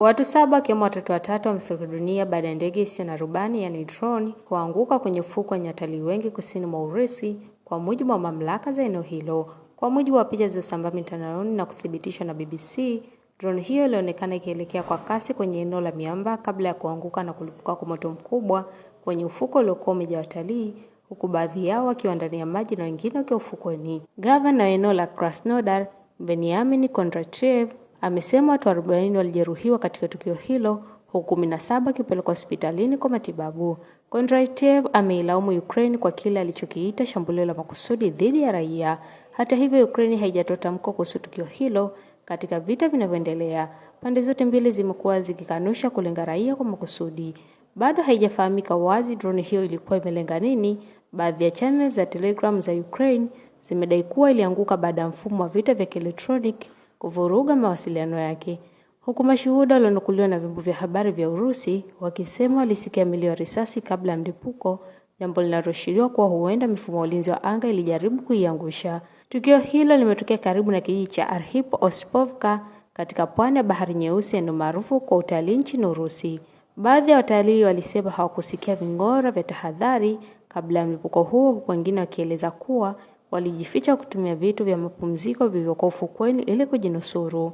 Watu 7 wakiwemo watoto 3 wamefariki dunia baada ya ndege isiyo na rubani yani drone kuanguka kwenye ufukwe wenye watalii wengi kusini mwa Urusi, kwa mujibu wa mamlaka za eneo hilo. Kwa mujibu wa picha zilizosambaa mitandaoni na kuthibitishwa na BBC, drone hiyo ilionekana ikielekea kwa kasi kwenye eneo la miamba kabla ya kuanguka na kulipuka kwa moto mkubwa kwenye ufukwe uliokuwa umejaa watalii, huku baadhi yao wakiwa ndani ya maji na wengine wakiwa ufukweni. Gavana wa eneo la Krasnodar, Veniamin Kondratyev, amesema watu 40 walijeruhiwa katika tukio hilo, huku 17 wakipelekwa hospitalini kwa matibabu. Kondratyev ameilaumu Ukraine kwa kile alichokiita shambulio la makusudi dhidi ya raia. Hata hivyo, Ukraine haijatoa tamko kuhusu tukio hilo. Katika vita vinavyoendelea, pande zote mbili zimekuwa zikikanusha kulenga raia kwa makusudi. Bado haijafahamika wazi drone hiyo ilikuwa imelenga nini. Baadhi ya channel za Telegram za Ukraine zimedai kuwa ilianguka baada ya mfumo wa vita vya kielektroniki kuvuruga mawasiliano yake, huku mashuhuda walionukuliwa na vyombo vya habari vya Urusi wakisema walisikia milio ya risasi kabla ya mlipuko, jambo linaloashiria kuwa huenda mifumo ya ulinzi wa anga ilijaribu kuiangusha. Tukio hilo limetokea karibu na kijiji cha Arhip-Ospovka katika pwani ya Bahari Nyeusi, eneo maarufu kwa utalii nchini Urusi. Baadhi ya watalii walisema hawakusikia ving'ora vya tahadhari kabla ya mlipuko huo, huku wengine wakieleza kuwa walijificha kutumia vitu vya mapumziko vilivyokuwa ufukweni ili kujinusuru.